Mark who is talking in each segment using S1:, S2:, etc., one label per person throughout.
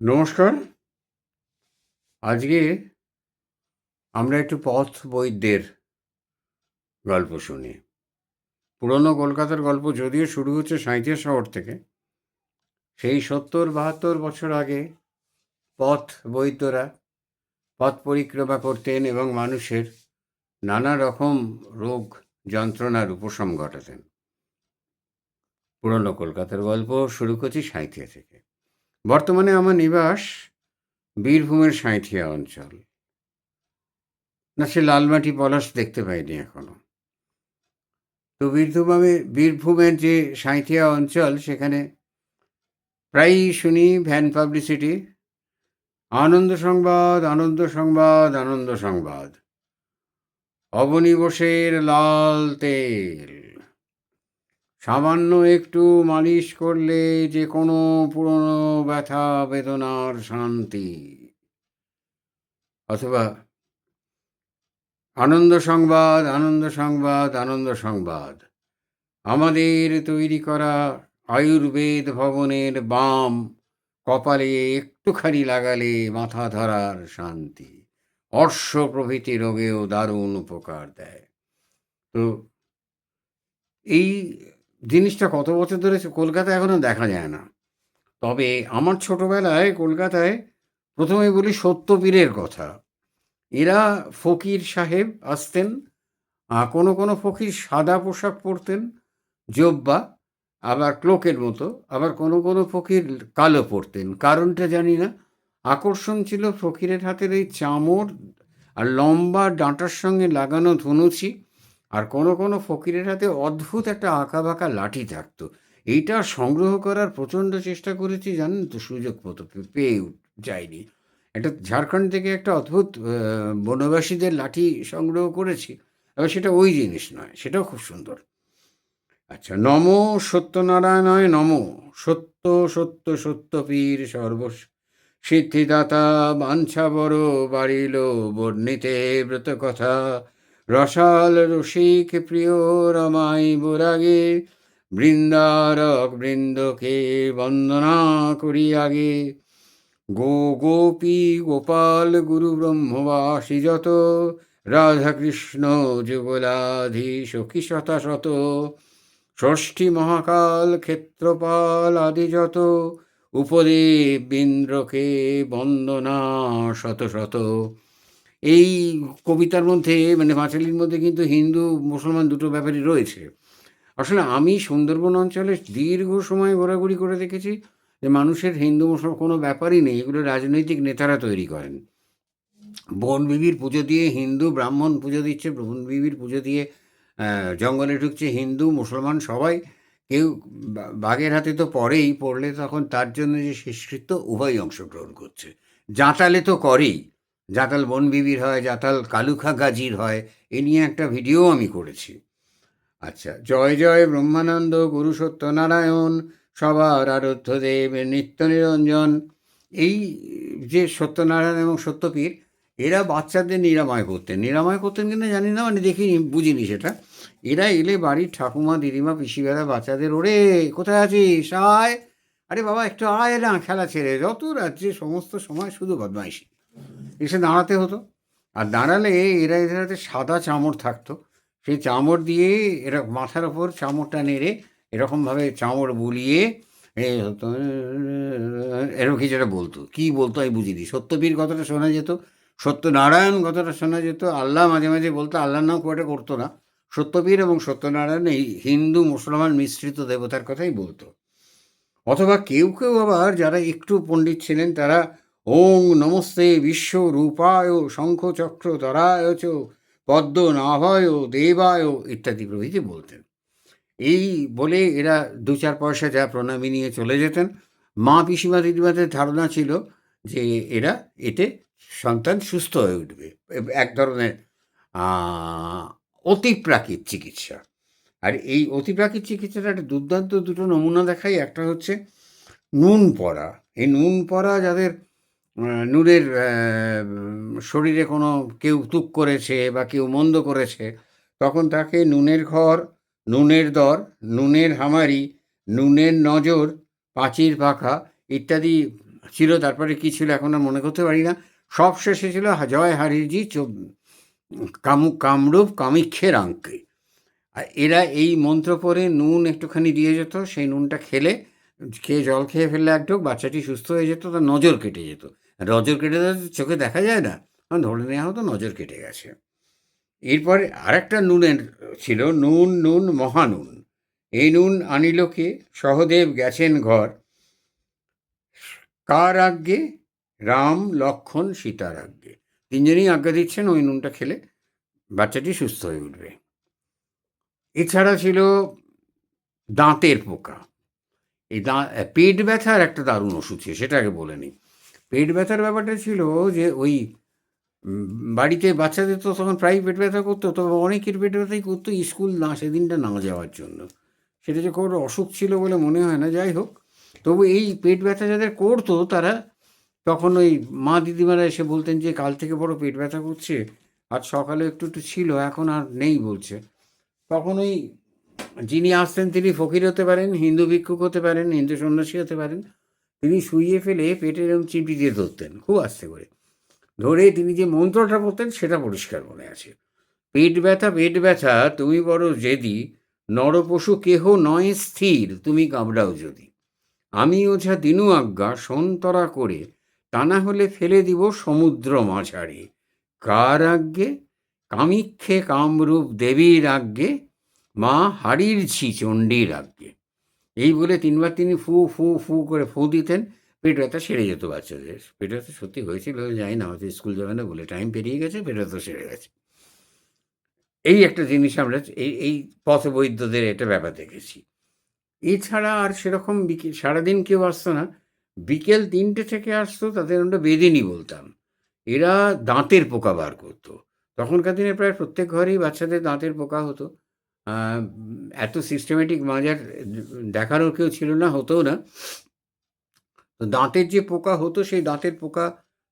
S1: নমস্কার। আজকে আমরা একটু পথ বৈদ্যের গল্প শুনি। পুরনো কলকাতার গল্প যদিও শুরু হচ্ছে সাঁইথিয়া শহর থেকে, সেই ৭০-৭২ বছর আগে পথ বৈদ্যরা পথ পরিক্রমা করতেন এবং মানুষের নানা রকম রোগ যন্ত্রণার উপশম ঘটাতেন। পুরনো কলকাতার গল্প শুরু করছি সাঁইথিয়া থেকে। বর্তমানে আমার নিবাস বীরভূমের সাঁইথিয়া অঞ্চল। না, সে লালমাটি পলাশ দেখতে পাইনি এখনো। তো বীরভূমের যে সাঁইথিয়া অঞ্চল, সেখানে প্রায়ই শুনি ভ্যান পাবলিসিটি, আনন্দ সংবাদ, আনন্দ সংবাদ, আনন্দ সংবাদ, অবনী বোসের লাল তেল, সামান্য একটু মালিশ করলে যে কোনো পুরনো ব্যথা বেদনার শান্তি। অথবা আনন্দ সংবাদ, আনন্দ সংবাদ, আনন্দ সংবাদ, আমাদের তৈরি করা আয়ুর্বেদ ভবনের বাম কপালে একটুখানি লাগালে মাথা ধরার শান্তি, অর্শ প্রভৃতি রোগেও দারুণ উপকার দেয়। তো এই জিনিসটা কত বছর ধরে কলকাতায় এখনো দেখা যায় না। তবে আমার ছোটবেলায় কলকাতায়, প্রথমে বলি সত্যপীরের কথা, এরা ফকির সাহেব আসতেন। কোনো কোনো ফকির সাদা পোশাক পরতেন, জোব্বা, আবার ক্লোকের মতো। আবার কোনো কোনো ফকির কালো পরতেন, কারণটা জানি না। আকর্ষণ ছিল ফকিরের হাতের এই চামর আর লম্বা ডাঁটার সঙ্গে লাগানো ধনুচি। আর কোনো কোনো ফকিরের হাতে অদ্ভুত একটা আঁকা বাঁকা লাঠি থাকতো। এইটা সংগ্রহ করার প্রচণ্ড চেষ্টা করেছি, জানেন তো, সুযোগ মতো পেয়ে যায়নি। এটা ঝাড়খণ্ড থেকে একটা অদ্ভুত বনবাসীদের লাঠি সংগ্রহ করেছি। এবার সেটা ওই জিনিস নয়, সেটাও খুব সুন্দর। আচ্ছা, নমো সত্যনারায়ণায় নমো। সত্য সত্য সত্য পীর সর্ব সিদ্ধিদাতা, বাঞ্ছা বড় বাড়িল বর্ণিতে ব্রত কথা, রসাল রসিক প্রিয় রমাই বৈরাগে, বৃন্দারক বৃন্দকে বন্দনা করি আগে, গোপী গোপাল গুরু ব্রহ্মবাসী যত, রাধাকৃষ্ণ যুগলাধি সখী শত শত, ষষ্ঠী মহাকাল ক্ষেত্রপাল আদি যত, উপদেব ইন্দ্রকে বন্দনা শত শত। এই কবিতার মধ্যে, মানে পাঁচালীর মধ্যে, কিন্তু হিন্দু মুসলমান দুটো ব্যাপারই রয়েছে। আসলে আমি সুন্দরবন অঞ্চলে দীর্ঘ সময় ঘোরাঘুরি করে দেখেছি যে মানুষের হিন্দু মুসলমান কোনো ব্যাপারই নেই, এগুলো রাজনৈতিক নেতারা তৈরি করেন। বনবিবির পুজো দিয়ে হিন্দু, ব্রাহ্মণ পুজো দিচ্ছে, বনবিবির পুজো দিয়ে জঙ্গলে ঢুকছে হিন্দু মুসলমান সবাই। কেউ বাঘের হাতে তো পড়েই, পড়লে তখন তার জন্য যে শেষকৃত্য উভয় অংশগ্রহণ করছে। জাঁতালে তো করেই, জাঁতাল বনবিবির হয়, জাঁতাল কালুখা গাজীর হয়। এ নিয়ে একটা ভিডিও আমি করেছি। আচ্ছা, জয় জয় ব্রহ্মানন্দ গুরু সত্যনারায়ণ, সবার আরাধ্য দেব নিত্য নিরঞ্জন। এই যে সত্যনারায়ণ এবং সত্যপীর, এরা বাচ্চাদের নিরাময় করতেন কিনা জানি না, মানে দেখিনি, বুঝিনি সেটা। এরা এলে বাড়ির ঠাকুমা দিদিমা পিসিবেলা বাচ্চাদের, ওরে কোথায় আছিস, আয়, আরে বাবা একটু আয় না, খেলা ছেড়ে, যত রাজ্যে সমস্ত সময় শুধু বদমাইশি। এসে দাঁড়াতে হতো। আর দাঁড়ালে এদের হাতে সাদা চামড় থাকতো, সেই চামড় দিয়ে এরা মাথার ওপর চামড়টা নেড়ে এরকমভাবে চামড় বুলিয়ে এরকম কিছু একটা বলতো। কী বলতো আমি বুঝিনি। সত্যপীর কথাটা শোনা যেত, সত্যনারায়ণ কথাটা শোনা যেত, আল্লাহ মাঝে মাঝে বলতো, আল্লাহর নাম খুব একটা করতো না। সত্যপীর এবং সত্যনারায়ণ এই হিন্দু মুসলমান মিশ্রিত দেবতার কথাই বলতো। অথবা কেউ কেউ আবার যারা একটু পণ্ডিত ছিলেন, তারা ওং নমস্তে বিশ্ব রূপায় শঙ্খ চক্র তরায় চ পদ্ম নাভয় দেবায় ইত্যাদি প্রভৃতি বলতেন। এই বলে এরা দু চার পয়সা যা প্রণামী নিয়ে চলে যেতেন। মা পিসিমা দিদিমাদের ধারণা ছিল যে এরা এতে সন্তান সুস্থ হয়ে উঠবে, এক ধরনের অতিপ্রাকৃত চিকিৎসা। আর এই অতিপ্রাকৃত চিকিৎসাটা একটা দুর্দান্ত দুটো নমুনা দেখাই। একটা হচ্ছে নুন পড়া। এই নুন পড়া যাদের নুনের শরীরে কোনো কেউ তুক করেছে বা কেউ মন্দ করেছে, তখন তাকে নুনের ঘর, নুনের দর, নুনের হামারি, নুনের নজর, পাঁচির পাখা ইত্যাদি ছিল, তারপরে কি ছিল এখন আর মনে করতে পারি না। সব শেষে ছিল জয় হরিজি কামরূপ কামিক্ষের আঙ্কে। আর এরা এই মন্ত্র পড়ে নুন একটুখানি দিয়ে যেত, সেই নুনটা খেয়ে জল খেয়ে ফেললে এক ঢোক বাচ্চাটি সুস্থ হয়ে যেত, তার নজর কেটে যেত। নজর কেটে যেত চোখে দেখা যায় না, ধরে নেওয়া হতো নজর কেটে গেছে। এরপরে আরেকটা নুনের ছিল, নুন মহানুন। এই নুন আনিল কে, সহদেব গেছেন ঘর, কার আজ্ঞে? রাম লক্ষ্মণ সীতার আজ্ঞে। তিনজনই আজ্ঞা দিচ্ছেন ওই নুনটা খেলে বাচ্চাটি সুস্থ হয়ে উঠবে। এছাড়া ছিল দাঁতের পোকা। এই পেট ব্যথার একটা দারুণ ওষুধ ছিল, সেটা আগে বলে নিই। পেট ব্যথার ব্যাপারটা ছিল যে ওই বাড়িতে বাচ্চাদের তো তখন প্রায় পেট ব্যথা করতো, তবে অনেকের পেট ব্যথাই করতো স্কুল সেদিনটা না যাওয়ার জন্য। সেটা যে কোনো অসুখ ছিল বলে মনে হয় না, যাই হোক। তবু এই পেট ব্যথা যাদের করতো তারা তখন ওই মা দিদিমারা এসে বলতেন যে কাল থেকে বড় পেট ব্যথা করছে, আজ সকালে একটু ছিল, এখন আর নেই বলছে। তখন ওই যিনি আসতেন তিনি ফকির হতে পারেন, হিন্দু ভিক্ষুক হতে পারেন, হিন্দু সন্ন্যাসী হতে পারেন। তিনি শুইয়ে ফেলে পেটের এরকম চিমটি দিয়ে ধরতেন খুব আস্তে করে, ধরে তিনি যে মন্ত্রটা বলতেন সেটা পরিষ্কার মনে আছে। পেট ব্যথা তুমি বড় জেদি, নরপশু কেহ নয় স্থির, তুমি কামড়াও যদি। আমি ওঝা দিনু আজ্ঞা সন্তরা করে, তা না হলে ফেলে দিব সমুদ্র মাঝারে। কার আজ্ঞে? কামিক্ষে কামরূপ দেবীর আজ্ঞে, মা হাড়ির ঝি চণ্ডীর আজ্ঞে। এই বলে তিনবার তিনি ফু ফু ফু করে ফু দিতেন, পেট ব্যথা সেরে যেত বাচ্চাদের। পেট ব্যথা সত্যি হয়েছিল জানি না, হয়তো স্কুল যাবে না বলে, টাইম পেরিয়ে গেছে, পেট ব্যথা সেরে গেছে। এই একটা জিনিস আমরা এই পথবৈদ্যদের এটা ব্যাপার দেখেছি। এছাড়া আর সেরকম সারাদিন কেউ আসতো না, বিকেল 3টে থেকে আসতো, তাদের আমরা বেদিনী বলতাম। এরা দাঁতের পোকা বার করতো। তখনকার দিনে প্রায় প্রত্যেক ঘরেই বাচ্চাদের দাঁতের পোকা হতো। এত সিস্টেমেটিক মাজার দেখানোর কেউ ছিল না, হতেও না। তো দাঁতের যে পোকা হতো সেই দাঁতের পোকা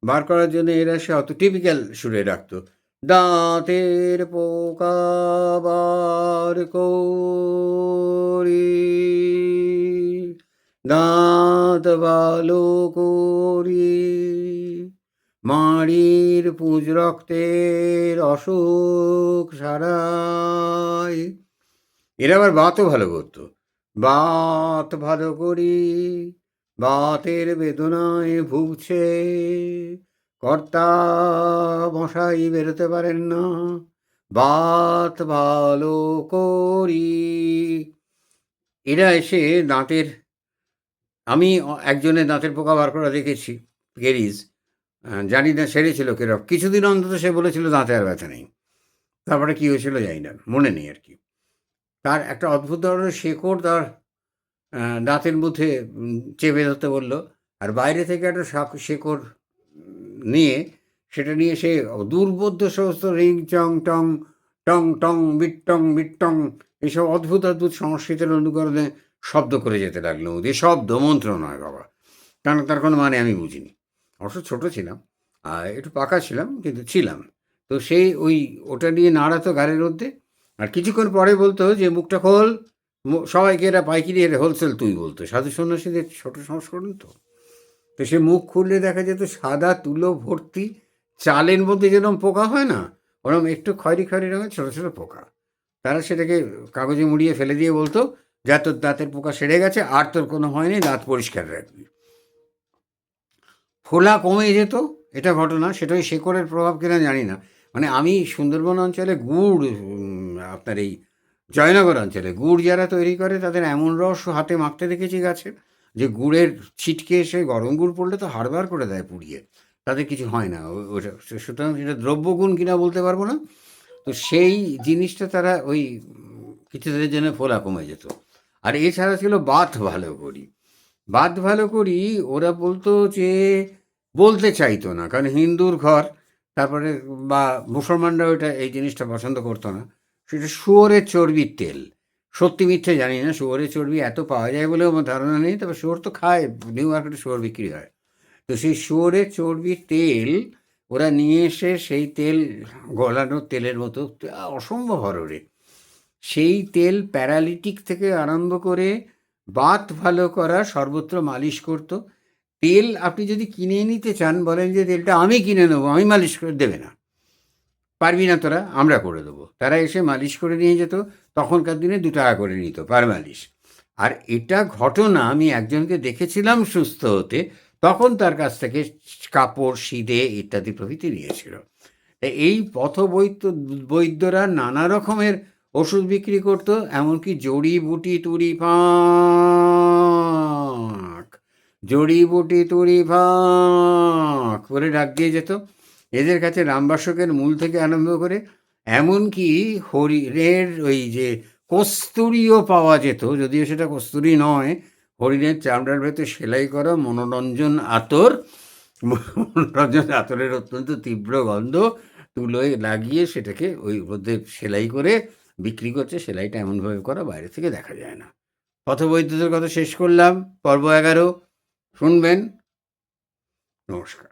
S1: বার করার জন্য এরা সে অত টিপিক্যাল সুরে রাখতো, দাঁতের পোকা বার করি, দাঁত ভালো করি, মাড়ির পুঁজ রক্তের অসুখ সারাই। এরা আবার বাতও ভালো করতো, বাত ভালো করি, বাতের বেদনায় ভুগছে, কর্তা মশাই বেরোতে পারেন না, বাত ভালো করি। এরা এসে দাঁতের, আমি একজনের দাঁতের পোকা বার করা দেখেছি, গেরিজ, জানি না সেরেছিল কিরকম, কিছুদিন অন্তত সে বলেছিল দাঁতে আর ব্যথা নেই। তারপরে কী হয়েছিল জানি না, মনে নেই আর কি। তার একটা অদ্ভুত ধরনের শেকড় তার দাঁতের মধ্যে চেপে ধরতে বললো, আর বাইরে থেকে একটা শেকড় নিয়ে সেটা নিয়ে সে দুর্বোধ্য সমস্ত রিং চং টং টং টং বিট্টং বিট্টং এইসব অদ্ভুত সংস্কৃতের অনুকরণে শব্দ করে যেতে লাগলো। ওদের শব্দ, মন্ত্র নয় বাবা, কারণ তার কোনো মানে আমি বুঝিনি। অবশ্য ছোটো ছিলাম আর একটু পাকা ছিলাম, কিন্তু ছিলাম। তো সেই ওটা নিয়ে নাড়াতো গাড়ির মধ্যে, আর কিছুক্ষণ পরে বলতো যে মুখটা খোল। সবাইকে এরা পাইকিরি, এর হোলসেল তুই বলতো, সাধু সন্ন্যাসীদের ছোটো সংস্করণ তো। তো সে মুখ খুললে দেখা যেত সাদা তুলো ভর্তি, চালের মধ্যে যেরকম পোকা হয় না, ওরকম একটু খয়েরি খয়েরি রঙের ছোটো ছোটো পোকা। তারা সেটাকে কাগজে মুড়িয়ে ফেলে দিয়ে বলতো, যা তোর দাঁতের পোকা সেরে গেছে, আর তোর কোনো হয়নি, দাঁত পরিষ্কার রাখবি। ফোলা কমে যেত, এটা ঘটনা। সেটা ওই শেকড়ের প্রভাব কিনা জানি না। মানে আমি সুন্দরবন অঞ্চলে গুড়, আপনার এই জয়নগর অঞ্চলে গুড় যারা তৈরি করে তাদের এমন রস হাতে মাখতে দেখেছি গাছের, যে গুড়ের ছিটকে এসে গরম গুড় পড়লে তো হাড়বার করে দেয় পুড়িয়ে, তাদের কিছু হয় না। ওটা সুতরাং সেটা দ্রব্যগুণ কিনা বলতে পারবো না। তো সেই জিনিসটা তারা ওই কিছুদিনের জন্য ফোলা কমে যেত। আর এছাড়া ছিল বাত ভালো করি। বাত ভালো করি ওরা বলতো যে, বলতে চাইতো না, কারণ হিন্দুর ঘর, তারপরে বা মুসলমানরা ওইটা এই জিনিসটা পছন্দ করতো না। সেটা শুয়োরের চর্বির তেল, সত্যি মিথ্যে জানি না, শুয়োরের চর্বি এত পাওয়া যায় বলেও আমার ধারণা নেই, তবে শুয়োর তো খায়, নিউ মার্কেটে শুয়োর বিক্রি হয়। তো সেই শুয়োরের চর্বির তেল ওরা নিয়ে এসে সেই তেল গলানো তেলের মতো অসম্ভব হররে, সেই তেল প্যারালিটিক থেকে আরম্ভ করে বাত ভালো করা সর্বত্র মালিশ করতো। তেল আপনি যদি কিনে নিতে চান, বলেন যে তেলটা আমি কিনে নেবো, আমি মালিশ করে, দেবে না। পারবি না তোরা, আমরা করে দেবো। তারা এসে মালিশ করে নিয়ে যেত। তখনকার দিনে ৳2 করে নিত পার মালিশ। আর এটা ঘটনা আমি একজনকে দেখেছিলাম সুস্থ হতে, তখন তার কাছ থেকে কাপড়, সিদে ইত্যাদি প্রভৃতি নিয়েছিল। এই বৈদ্যরা নানা রকমের ওষুধ বিক্রি করত, এমনকি জড়িবুটি তুড়ি ফাঁক, জড়িবুটি তুড়ি ফাঁক করে ডাক দিয়ে যেত। এদের কাছে রামবাসকের মূল থেকে আরম্ভ করে এমনকি হরিণের ওই যে কস্তুরীও পাওয়া যেত, যদিও সেটা কস্তুরী নয়, হরিণের চামড়ার ভেতর সেলাই করা মনোরঞ্জন আতর। মনোরঞ্জন আতরের অত্যন্ত তীব্র গন্ধ, তুলোয় লাগিয়ে সেটাকে ওই মধ্যে সেলাই করে বিক্রি করছে। সেলাইটা এমনভাবে করা, বাইরে থেকে দেখা যায় না। পথবৈদ্যদের কথা শেষ করলাম। পর্ব 11 শুনবেন। নমস্কার।